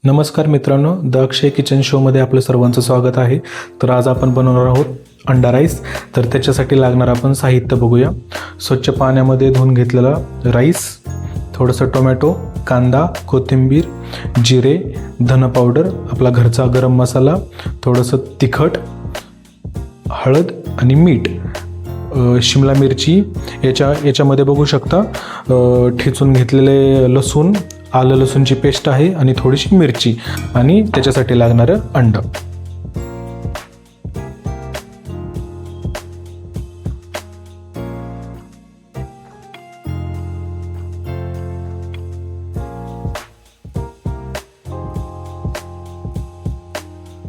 नमस्कार मित्रांनो, the Akshay kitchen शोमध्ये आपलं सर्वांचं स्वागत आहे. तर आज आपण बनवणार आहोत अंडा राईस. तर त्याच्यासाठी लागणार आपण साहित्य बघूया. स्वच्छ पाण्यामध्ये धुवून घेतलेला राईस, थोडंसं टोमॅटो, कांदा, कोथिंबीर, जिरे, धन पावडर, आपला घरचा गरम मसाला, थोडंसं तिखट, हळद आणि मीठ, शिमला मिरची, याच्यामध्ये बघू शकता ठेचून घेतलेले लसूण, आलं लसूणची पेस्ट आहे आणि थोडीशी मिरची आणि त्याच्यासाठी लागणारं अंड.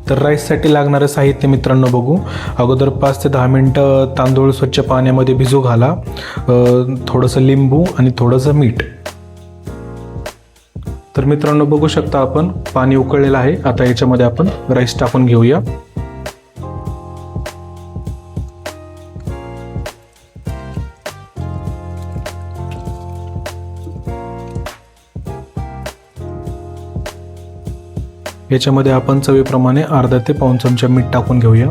तर राईससाठी लागणारं साहित्य मित्रांनो बघू. अगोदर 5 ते 10 मिनटं तांदूळ स्वच्छ पाण्यामध्ये भिजू घाला, थोडंसं लिंबू आणि थोडंसं मीठ. तर मित्रांनो बघू शकता आपण पाणी उकळलेलं आहे. आता याच्यामध्ये आपण राईस टाकून घेऊया. याच्यामध्ये आपण चवीप्रमाणे अर्धा ते पाऊण चमचा मीठ टाकून घेऊया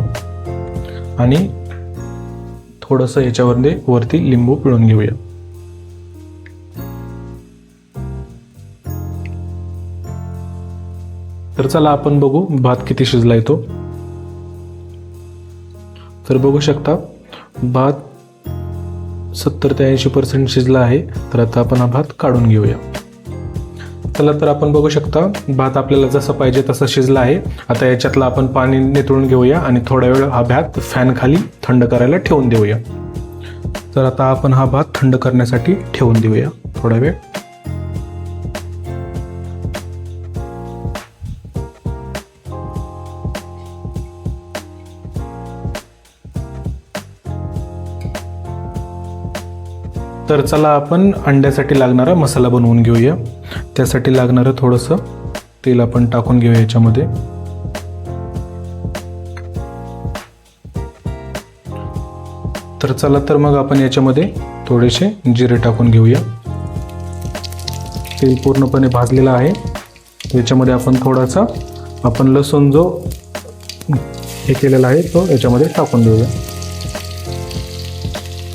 आणि थोडंसं याच्यामध्ये वरती लिंबू पिळून घेऊया. तर चला आपण बघू भात किती शिजलाय तो. तर बघू शकता भात 70 ते 80% शिजला आहे. तर आता आपण हा भात काढून घेऊया. चला, तर आपण बघू शकता भात आपल्याला जसं पाहिजे तसं शिजला आहे. आता याच्यातलं आपण पाणी नितळून घेऊया आणि थोडा वेळ हा भात फॅन खाली थंड करायला ठेवून देऊया. तर आता आपण हा भात थंड करण्यासाठी ठेवून देऊया थोडा वेळ. तर चला आपण अंड्यासाठी लागणारा मसाला बनवून घेऊया. त्यासाठी लागणारं थोडंसं तेल आपण टाकून घेऊया याच्यामध्ये. तर चला, तर मग आपण याच्यामध्ये थोडेसे जिरे टाकून घेऊया. तेल पूर्णपणे भाजलेलं आहे. याच्यामध्ये आपण थोडासा लसूण जो हे केलेला आहे तो याच्यामध्ये टाकून देऊया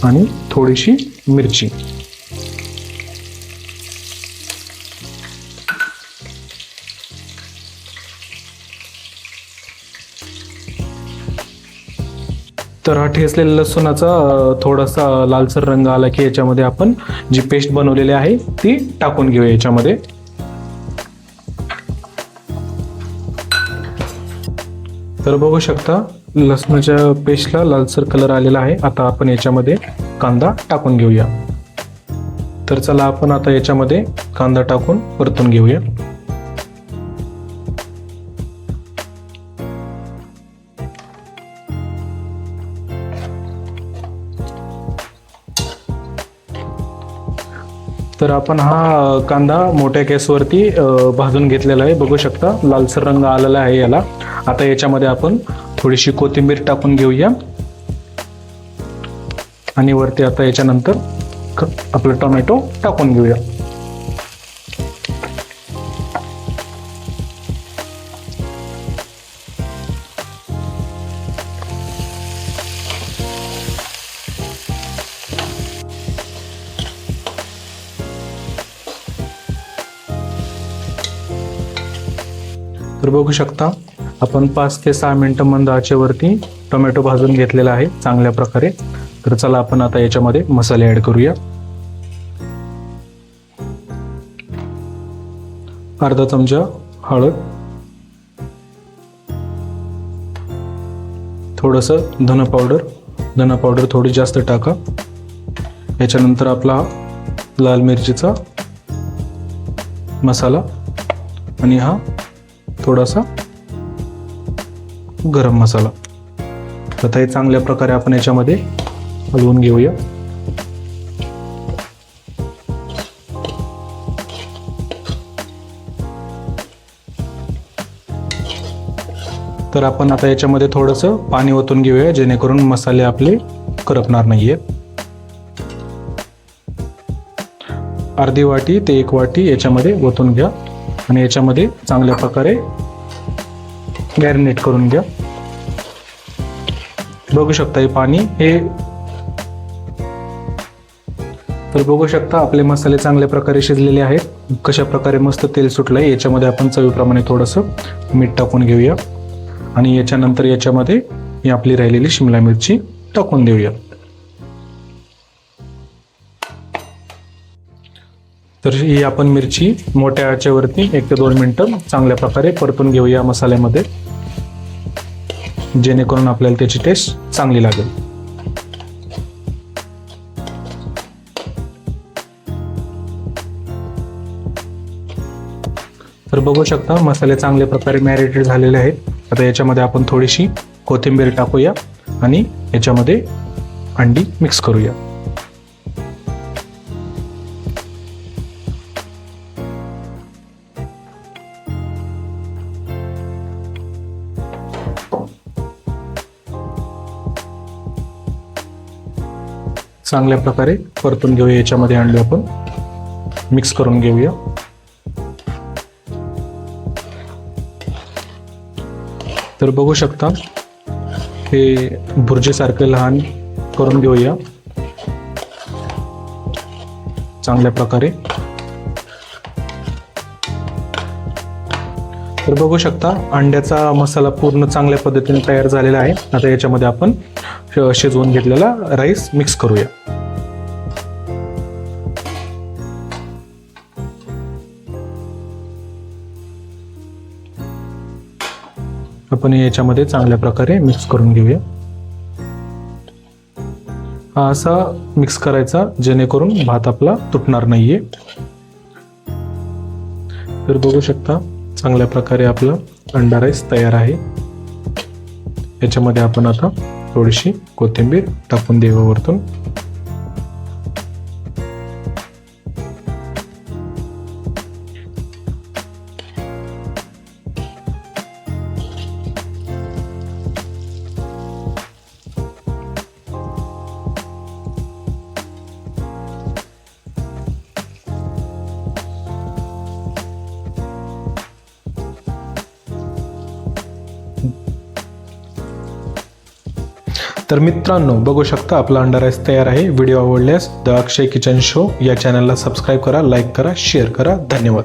आणि थोडीशी मिरची. तर हा ठेचलेला लसूणाचा थोडासा लालसर रंग आला की याच्यामध्ये आपण जी पेस्ट बनवलेली आहे ती टाकून घेऊया याच्यामध्ये. तर बघू शकता लसणाच्या पेस्टला लालसर कलर आलेला आहे. आता आपण याच्यामध्ये कांदा टाकून घेऊया. तर चला आपण आता याच्यामध्ये कांदा टाकून परतून घेऊया. तर आपण हा कांदा मोठ्या गॅसवरती भाजून घेतलेला आहे. बघू शकता लालसर रंग आलेला आहे याला. आता याच्यामध्ये आपण थोडीशी कोथिंबीर टाकून घेऊया आणि वरती आता याच्यानंतर आपलं टोमॅटो टाकून घेऊया. तर बघू शकता आपण 5 ते 6 मिनिटं मंद आचेवरती टोमॅटो भाजून घेतलेला आहे चांगल्या प्रकारे. तर चला आपण आता याच्यामध्ये मसाले ऍड करूया. अर्धा चमचा हळद, थोडंसं धन पावडर थोडी जास्त टाका. याच्यानंतर आपला लाल मिरचीचा मसाला आणि हा थोडासा गरम मसाला. आता हे चांगल्या प्रकारे आपण याच्यामध्ये हलवून घेऊया. तर आपण आता याच्यामध्ये थोडंसं पाणी ओतून घेऊया जेणेकरून मसाले आपले करपणार नाहीये. अर्धी वाटी ते 1 वाटी याच्यामध्ये ओतून घ्या. आणि याच्यामध्ये चांगल्या प्रकारे मॅरिनेट करून घ्या. बघू शकता हे पाणी हे, तर बघू शकता आपले मसाले चांगल्या प्रकारे शिजलेले आहेत. कशा प्रकारे मस्त तेल सुटलंय. याच्यामध्ये आपण चवीप्रमाणे थोडंसं मीठ टाकून घेऊया आणि याच्यानंतर याच्यामध्ये ही आपली राहिलेली शिमला मिरची टाकून देऊया. तर ही आपण मिरची मोठ्या आचेवरती 1 ते 2 मिनिटं चांगल्या प्रकारे परतून घेऊया मसाल्यामध्ये, जेणेकरून आपल्याला त्याची टेस्ट चांगली लागेल. तर बघू शकता मसाले चांगल्या प्रकारे मॅरिनेट झालेले आहेत. आता याच्यामध्ये आपण थोडीशी कोथिंबीर टाकूया आणि याच्यामध्ये अंडी मिक्स करूया. चांगल्या प्रकारे परतून घेऊया. याच्यामध्ये अंडी आपण मिक्स करून घेऊया. तर बघू शकता हे भुर्जीसारखं लहान करून घेऊया चांगल्या प्रकारे. तर बघू शकता अंड्याचा मसाला पूर्ण चांगल्या पद्धतीने तयार झालेला आहे. आता याच्यामध्ये आपण शिजवून घेतलेला राईस मिक्स करूया. आपण याच्यामध्ये चांगल्या प्रकारे मिक्स करून घेऊया. हा असा मिक्स करायचा जेणेकरून भात आपला तुटणार नाहीये. तर बघू शकता चांगल्या प्रकारे आपला अंडा राईस तयार आहे. याच्यामध्ये आपण आता थोडीशी कोथिंबीर टाकून देऊ वरतून. तर मित्रांनो बघू शकता आपला अंडा राईस तयार आहे. व्हिडिओ आवडल्यास द अक्षय किचन शो या चॅनलला सबस्क्राईब करा, लाईक करा, शेअर करा. धन्यवाद.